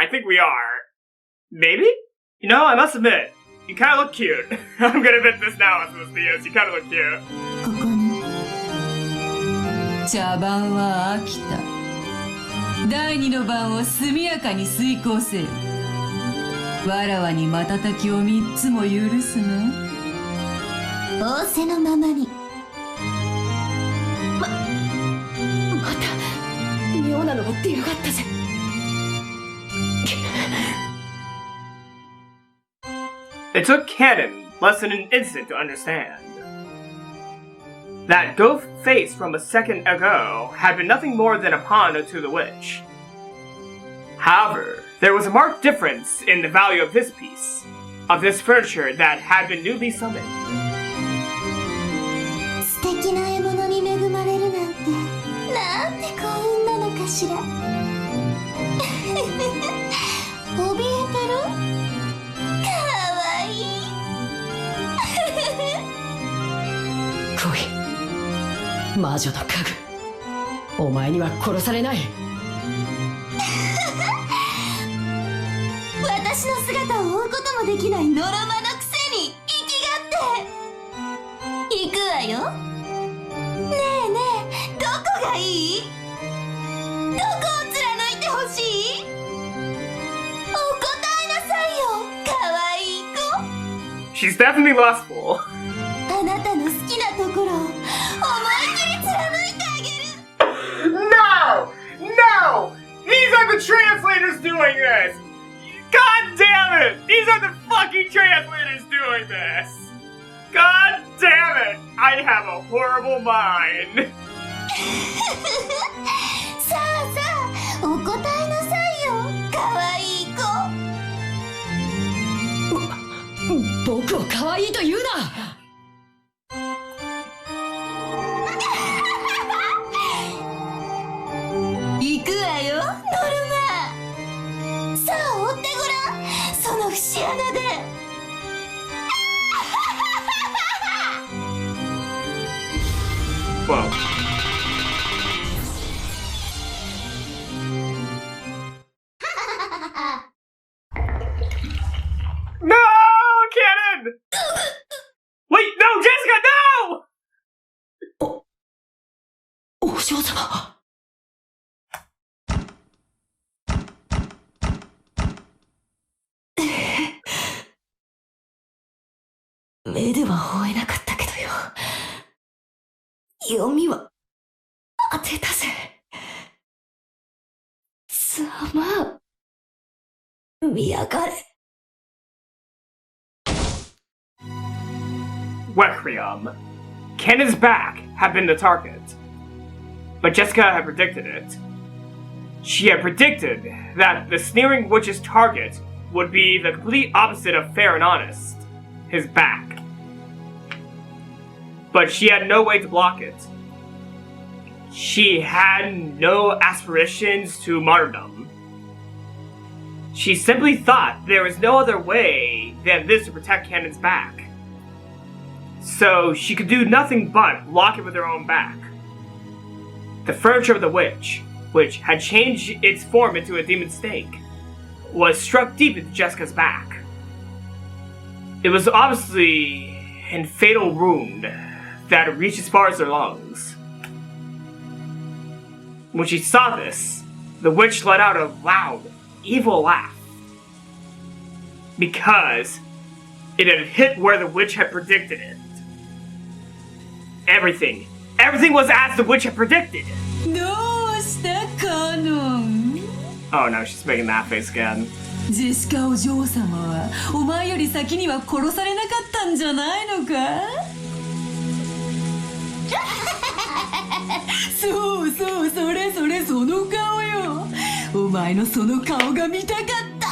Maybe? You know, I must admit, you kinda look cute. I'm gonna admit this now, Asmodeus. You kinda look cute. ここに。茶番は飽きた。第二の番を速やかに遂行せよ。わらわに瞬きを3つも許すな。仰せのままに。また妙なのが出やがったぜ。It took Kanon less than an instant to understand. That doe face from a second ago had been nothing more than a pawn to the witch. However, there was a marked difference in the value of this piece, of this furniture that had been newly summoned. 素敵な獲物に恵まれるなんて、なんて幸運なのかしら。怯えてる？かわいい。来い、魔女の家具。お前には殺されない。私の姿を追うこともできないノロマのくせに生きがって行くわよ。ねえねえ、どこがいい？どこを貫いてほしい？お答えなさいよ、かわいい子。 She's definitely lustful. あなたの好きなところを思いっきり貫いてあげる。 No! No! These are the translators doing this! God damn it! These are the fucking translators doing this! God damn it! I have a horrible mind. さあさあ、お答えなさいよ、かわいい子。僕を可愛いと言うな。行くわよ、ノルマ。さあ追ってごらん、その節穴で。Whoa. No, Kanon! Wait, no, Jessica, no! お嬢様。目では追えなかったけどよ。読みは当てたぜ。ざまあ、見やがれ。Requiem. Kanon's back had been the target. But Jessica had predicted it. She had predicted that the sneering witch's target would be the complete opposite of fair and honest. His back. but she had no way to block it. She had no aspirations to martyrdom. She simply thought there was no other way than this to protect Kanon's back. So she could do nothing but block it with her own back. The furniture of the witch, which had changed its form into a demon stake, was struck deep into Jessica's back. It was obviously a fatal wound that reached as far as her lungs. When she saw this, the witch let out a loud, evil laugh. Because it had hit where the witch had predicted it. Everything was as the witch had predicted. どうしたカノン Oh no, she's making that face again. ジェシカお嬢様はお前より先には殺されなかったんじゃないのかそうそうそれそれその顔よお前のその顔が見たかった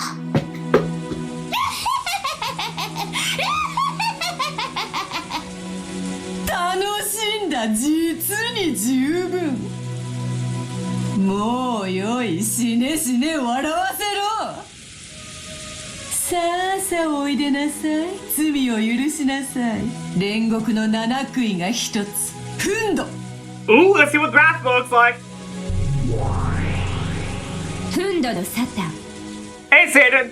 楽しんだ実に十分もうよい死ね死ね笑わせろさあさあおいでなさい罪を許しなさい煉獄の七杭が一つふんど Ooh, let's see what Wrath looks like. フンドのサタン Hey, Satan!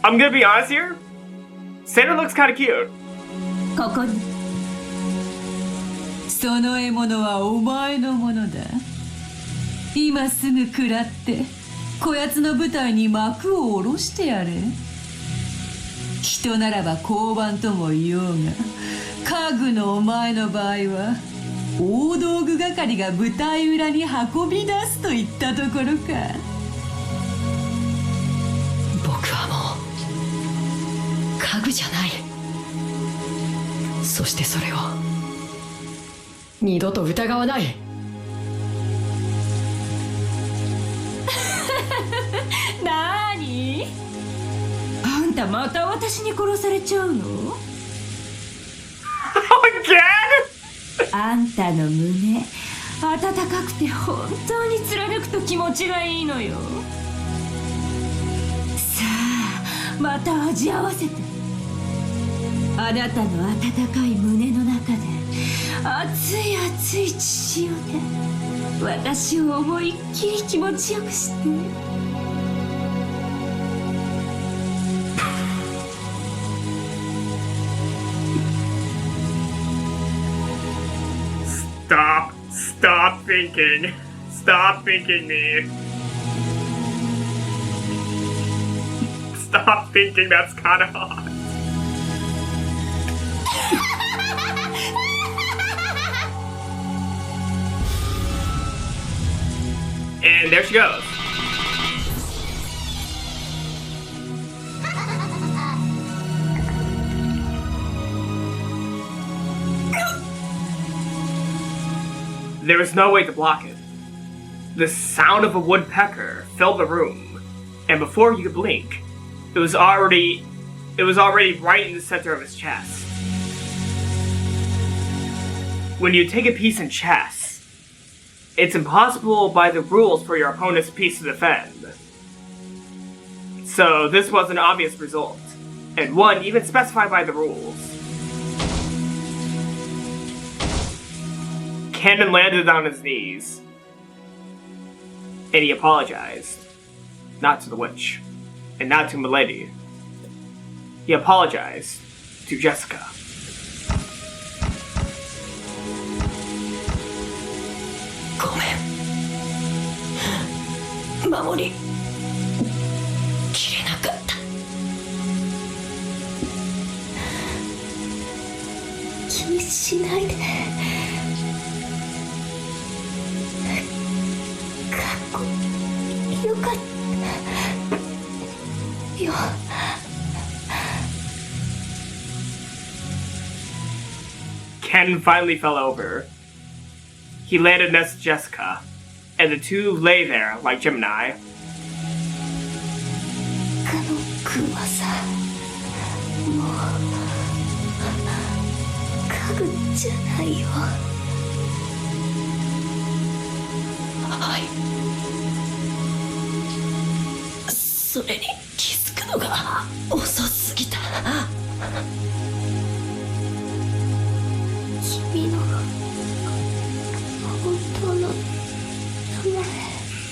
I'm gonna be honest here. Satan looks kinda cute. ここにその獲物はお前のものだ今すぐ食らってこやつの舞台に幕を下ろしてやれ人ならば交番とも言おうが家具のお前の場合は大道具係が舞台裏に運び出すといったところか僕はもう家具じゃないそしてそれを二度と疑わないなーにあんたまた私に殺されちゃうの Again? あんたの胸温かくて本当に貫くと気持ちがいいのよさあまた味合わせてあなたの温かい胸の中で熱い熱い血潮で私を思いっきり気持ちよくして Stop thinking. Stop thinking me. Stop thinking that's kinda hot. And there she goes. There was no way to block it. The sound of a woodpecker filled the room, and before you could blink, it was already right in the center of his chest. When you take a piece in chess, it's impossible by the rules for your opponent's piece to defend. So this was an obvious result, and one even specified by the rules. Kanon landed on his knees, and he apologized. Not to the witch, and not to Milady. He apologized to Jessica. Mamori. 切れなかった気にしないでよかったよ Ken finally fell over. He landed next to Jessica, and the two lay there like Gemini. カノン君はさもうじゃないよ。はい。それに気づくのが遅すぎた。君の本当の名前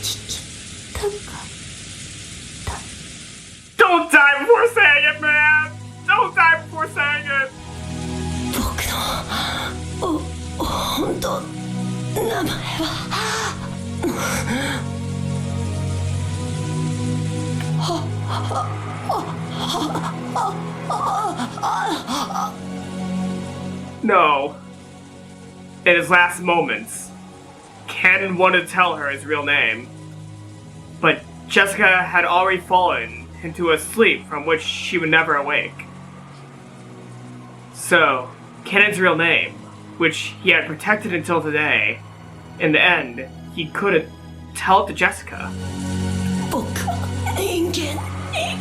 聞きたかった。 Don't die before saying it, man! Don't die before saying it! 僕の本当名前はNo. In his last moments, Kanon wanted to tell her his real name, but Jessica had already fallen into a sleep from which she would never awake. So, Kanon's real name, which he had protected until today, in the end, he couldn't tell it to Jessica. 僕は人間に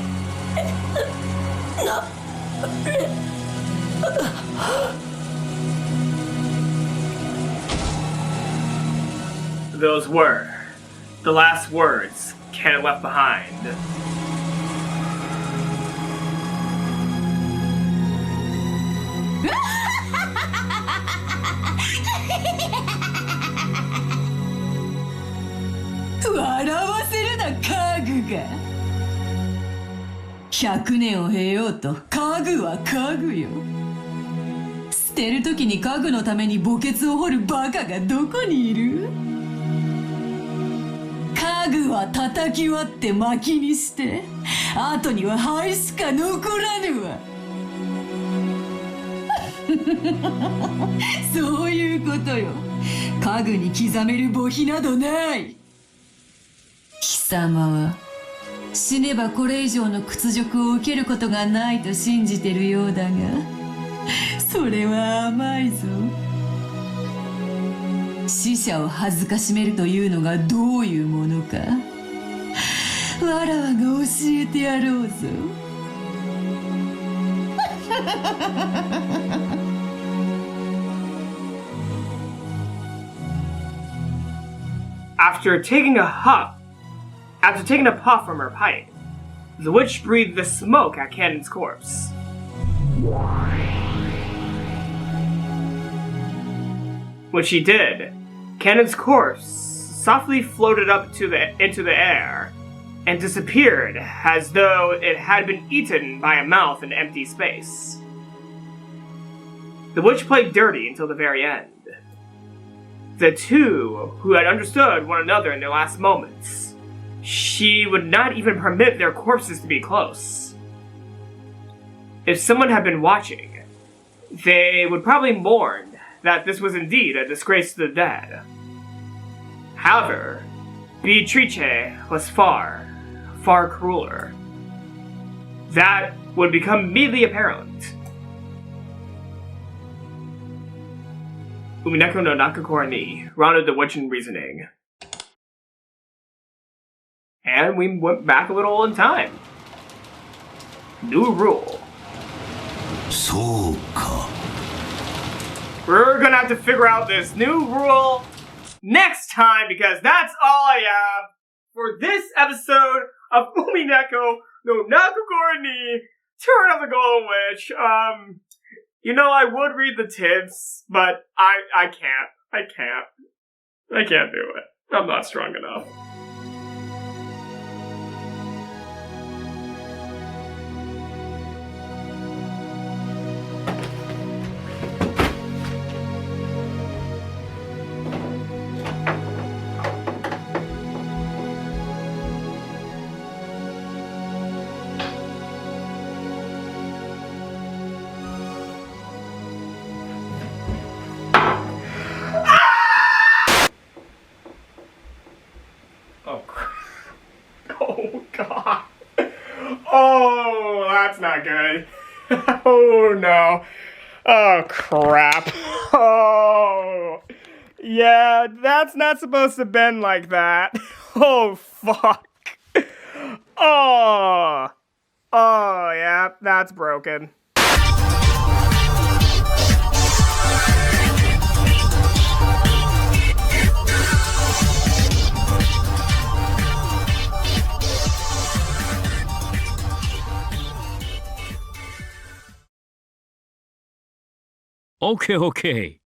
なれ Those were the last words Kanon left behind. One年を経ようと家具は家具よ。捨てる時に家具のために墓穴を掘るバカがどこにいる？家具は叩き割って薪にして、後には灰しか残らぬわ。そういうことよ。家具に刻める墓碑などない。貴様は死ねばこれ以上の屈辱を受けることがないと信じてるようだが、それは甘いぞ。死者を恥ずかしめるというのがどういうものか、わらわが教えてやろうぞ。After taking a puff from her pipe, the witch breathed the smoke at Kanon's corpse. When she did, Kanon's corpse softly floated up into the air and disappeared as though it had been eaten by a mouth in empty space. The witch played dirty until the very end. The two who had understood one another in their last moments, she would not even permit their corpses to be close. If someone had been watching, they would probably mourn that this was indeed a disgrace to the dead. However, Beatrice was far, far crueler. That would become immediately apparent. Umineko no Nakakura ni rounded the witch in reasoning. And we went back a little in time. New rule. So ka. We're gonna have to figure out this new rule next time, because that's all I have for this episode of Umineko no Nakakura ni Turn of the Golden Witch. You know, I would read the tips, but I can't. I can't do it. I'm not strong enough. Oh, God. Oh, that's not good. Oh, no. Oh, crap. Oh. Yeah, that's not supposed to bend like that. Oh, fuck. Oh. Oh, yeah, that's broken. オッケーオッケー。